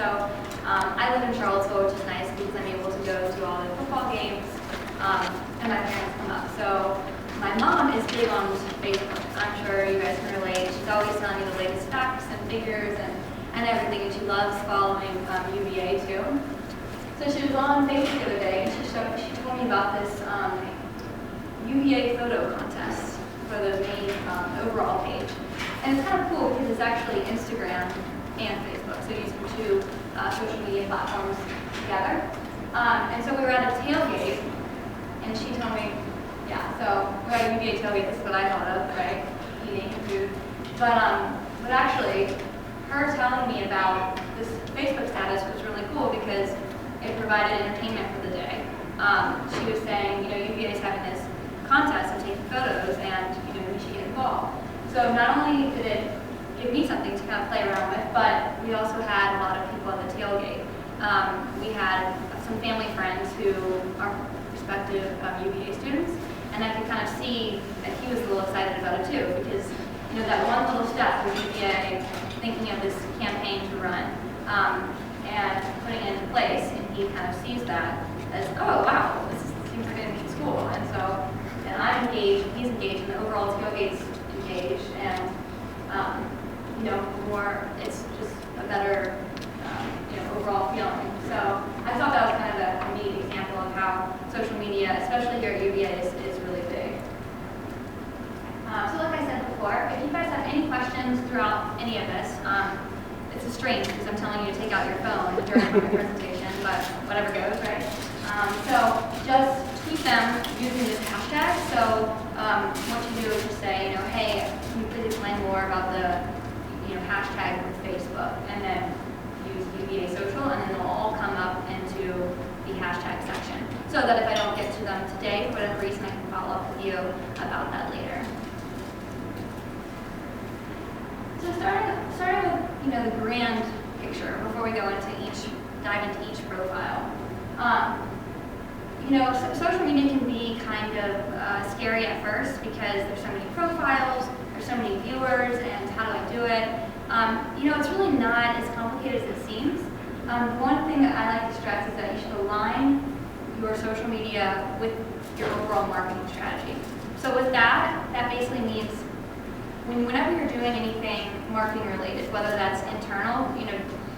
So I live in Charlottesville, which is nice because I'm able to go to all the football games, and my parents come up. So my mom is big on Facebook. I'm sure you guys can relate. She's always telling me the latest facts and figures and everything, and she loves following UVA too. So she was on Facebook the other day, and she told me about this UVA photo contest for the main overall page. And it's kind of cool because it's actually Instagram and Facebook, so using two social media platforms together. And so we were at a tailgate, and she told me, yeah, so we're at a UVA tailgate, this is what I thought of, right? Eating food. But actually, her telling me about this Facebook status was really cool because it provided entertainment for the day. She was saying, UVA is having this contest of taking photos, and we should get involved. So not only did it give me something to kind of play around with, but we also had a lot of people at the tailgate. We had some family friends who are respective UVA students, and I could kind of see that he was a little excited about it too, because that one little step with UVA thinking of this campaign to run and putting it into place, and he kind of sees that as, oh wow, this seems like an interesting school, and I'm engaged, he's engaged, and the overall tailgate's engaged, and more, it's just a better overall feeling. So I thought that was kind of a neat example of how social media, especially here at UVA, is really big. So like I said before, if you guys have any questions throughout any of this, it's a strange because I'm telling you to take out your phone during my presentation, but whatever goes, right? So just tweet them using this hashtag. So what you do is just say, hey, can you please explain more about the hashtag with Facebook, and then use UVA social, and then they'll all come up into the hashtag section. So that if I don't get to them today, for whatever reason, I can follow up with you about that later. So starting with the grand picture before we go dive into each profile. Social media can be kind of scary at first because there's so many profiles, there's so many viewers, and how do I do it? It's really not as complicated as it seems. One thing that I like to stress is that you should align your social media with your overall marketing strategy. So with that basically means whenever you're doing anything marketing related, whether that's internal,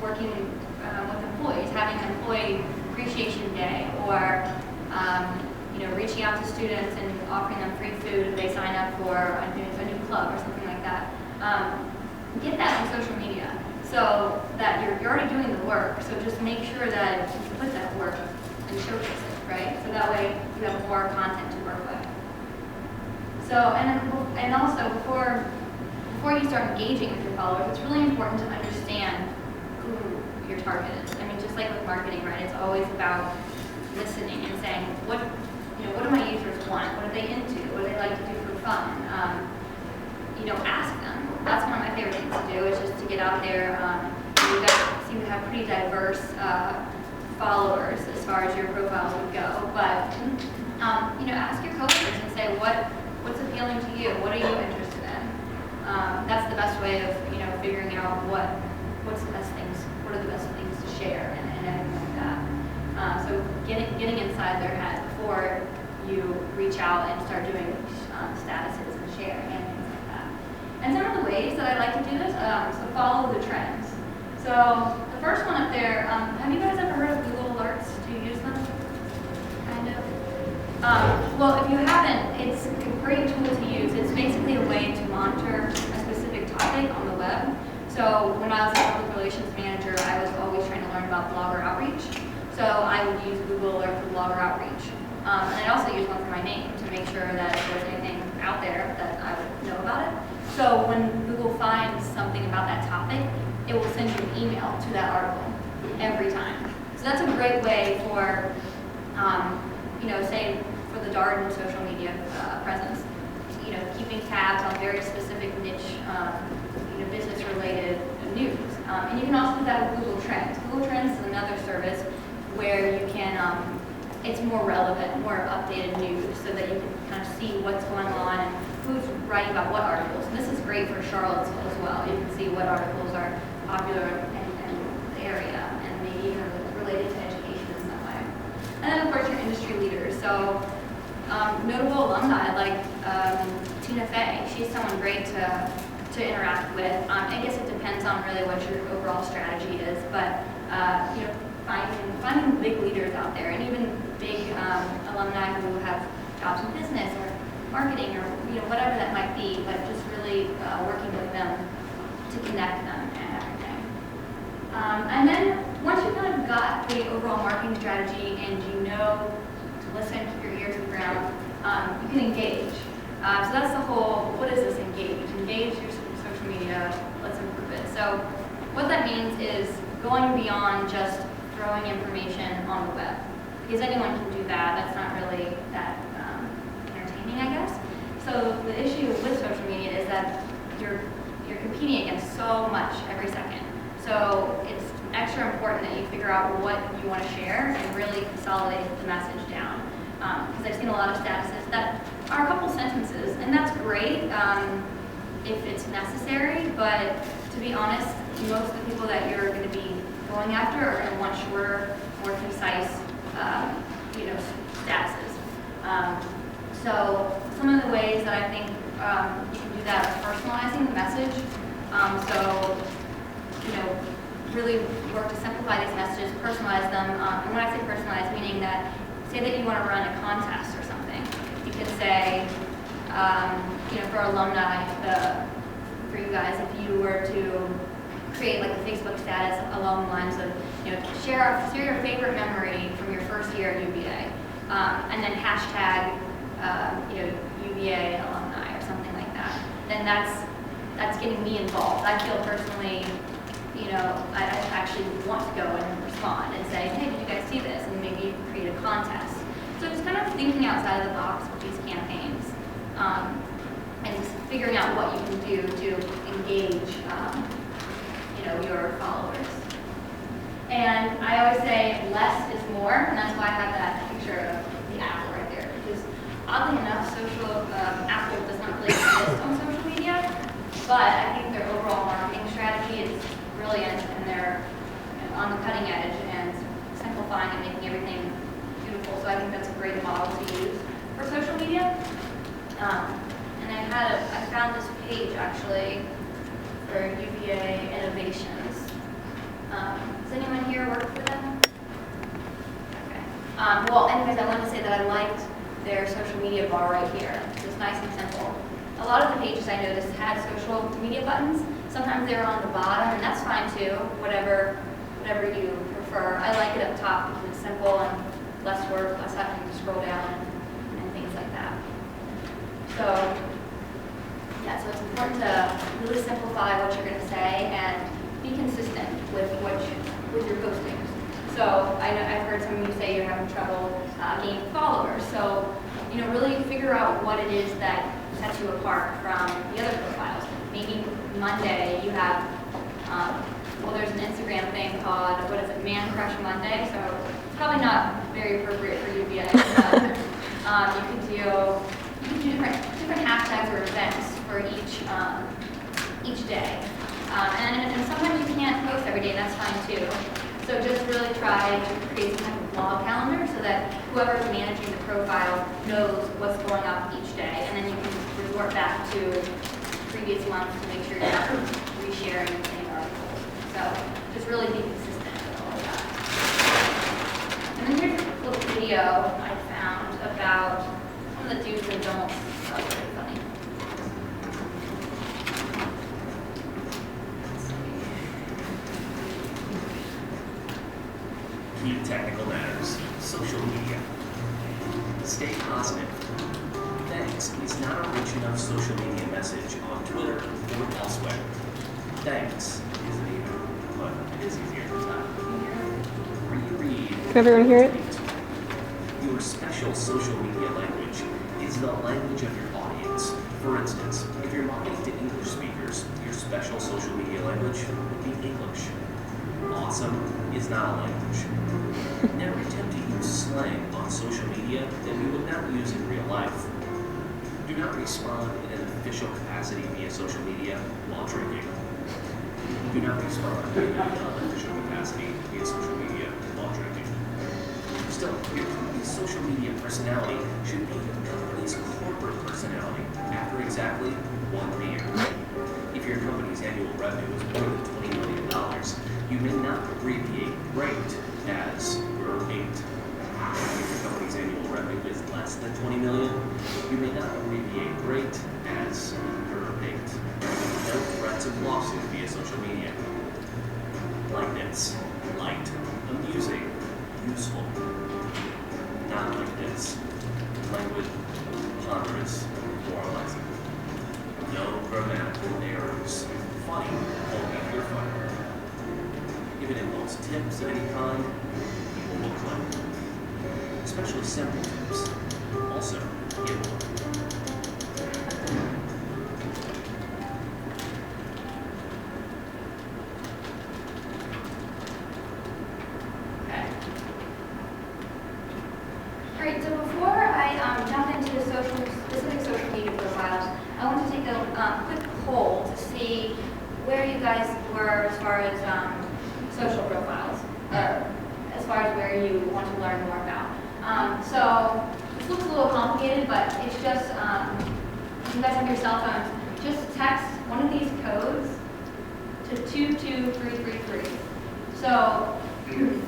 working with employees, having an employee appreciation day, or reaching out to students and offering them free food if they sign up for a new club or something like that. Get that on social media so that you're already doing the work. So just make sure that you put that work and showcase it, right? So that way you have more content to work with. So and also before you start engaging with your followers, it's really important to understand who your target is. I mean, just like with marketing, right? It's always about listening and saying what do my users want? What are they into? What do they like to do for fun? Ask them. That's one of my favorite things to do, is just to get out there. You guys seem to have pretty diverse followers as far as your profiles would go. But ask your coworkers and say what's appealing to you. What are you interested in? That's the best way of figuring out what's the best things. What are the best things to share and everything like that. So getting inside their head before you reach out and start doing statuses and sharing and things like that. And some of the ways that I like to do this, so follow the trends. So the first one up there, have you guys ever heard of Google Alerts? Do you use them? Kind of. Well, if you haven't, it's a great tool to use. It's basically a way to monitor a specific topic on the web. So when I was a public relations manager, I was always trying to learn about blogger outreach. So I would use Google Alert for blogger outreach. And I also use one for my name to make sure that if there's anything out there that I would know about it. So when Google finds something about that topic, it will send you an email to that article every time. So that's a great way for, say for the Darden social media presence, keeping tabs on very specific niche, business-related news. And you can also do that with Google Trends. Google Trends is another service where you can, it's more relevant, more updated news, so that you can kind of see what's going on and who's writing about what articles. And this is great for Charlottesville as well. You can see what articles are popular and area and maybe even related to education in some way. And then of course your industry leaders. So notable alumni like Tina Fey, she's someone great to interact with. I guess it depends on really what your overall strategy is, but you know, finding big leaders out there, and even big alumni who have jobs in business or marketing or whatever that might be, but just really working with them to connect them and everything. And then once you've kind of got the overall marketing strategy and you know to listen, keep your ear to the ground, you can engage. So that's the whole, what is this engage? Engage your social media, let's improve it. So what that means is going beyond just throwing information on the web. Because anyone can do that, that's not really that entertaining, I guess. So the issue with social media is that you're competing against so much every second. So it's extra important that you figure out what you want to share and really consolidate the message down. Because I've seen a lot of statuses that are a couple sentences, and that's great if it's necessary, but to be honest, most of the people that you're going to be going after are going to want shorter, more concise, statuses. So some of the ways that I think you can do that are personalizing the message. Really work to simplify these messages, personalize them. And when I say personalize, meaning that, say that you want to run a contest or something. You could say, for alumni, for you guys, if you were to create like a Facebook status along the lines of, share your favorite memory from your first year at UVA, and then hashtag, UVA alumni or something like that. Then that's getting me involved. I feel personally, I actually want to go and respond and say, hey, did you guys see this? And maybe you can create a contest. So just kind of thinking outside of the box with these campaigns, and just figuring out what you can do to engage, your followers. And I always say less is more, and that's why I have that picture of the apple right there. Because oddly enough, Apple does not really exist on social media, but I think their overall marketing strategy is brilliant, and they're on the cutting edge and simplifying and making everything beautiful. So I think that's a great model to use for social media. And I found this page actually for UVA Innovations. Does anyone here work for them? Okay. Anyways, I wanted to say that I liked their social media bar right here. It's nice and simple. A lot of the pages I noticed had social media buttons. Sometimes they were on the bottom, and that's fine too, whatever you prefer. I like it up top because it's simple and less work, less having to scroll down and things like that. So it's important to really simplify what you're going to say and be consistent with your postings. So I've heard some of you say you're having trouble gaining followers. So really figure out what it is that sets you apart from the other profiles. Maybe Monday you have, there's an Instagram thing called, Man Crush Monday. So it's probably not very appropriate for UVA. But you could do different hashtags or events for each day. And sometimes you can't post every day, that's fine too. So just really try to create some type of blog calendar so that whoever's managing the profile knows what's going up each day, and then you can resort back to previous months to make sure you're not resharing the same articles. So just really be consistent with all of that. And then here's a little video I found about some of the do's and don'ts. That was really funny. Keep technical matters. Social media. Stay positive. Thanks is not a rich enough social media message on Twitter or elsewhere. Thanks isn't either, but it is easier to type. Reread. Can everyone hear it? Your special social media language is the language of your audience. For instance, if you're marketing to English speakers, your special social media language would be English. Awesome is not a language. Never attempt to use slang on social media that you would not use in real life. Do not respond in an official capacity via social media while drinking. Do not respond in an unofficial capacity via social media while drinking. Still, your company's social media personality should be your company's corporate personality after exactly 1 year. If your company's annual revenue is more than $20 million, you may not abbreviate GREAT as GREAT. If your company's annual revenue is less than $20 million, you may not abbreviate GREAT as GREAT. No threats of lawsuit via social media. Like this: light, amusing, useful. Not like this: languid, ponderous, moralizing. No grammatical errors. Funny, only if you're funny. If it involves tips of any kind, people will claim. Especially simple tips. Also, give one. Okay. All right, so before I jump into the specific social media profiles, I want to take a quick poll to see where you guys were as far as social profiles, as far as where you want to learn more about. So this looks a little complicated, but it's just, if you guys have your cell phones, just text one of these codes to 22333. So it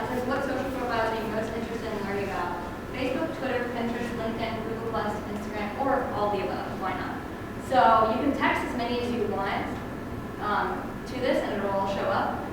says, what social profiles are you most interested in learning about? Facebook, Twitter, Pinterest, LinkedIn, Google+, Instagram, or all the above. Why not? So you can text as many as you want to this, and it'll all show up.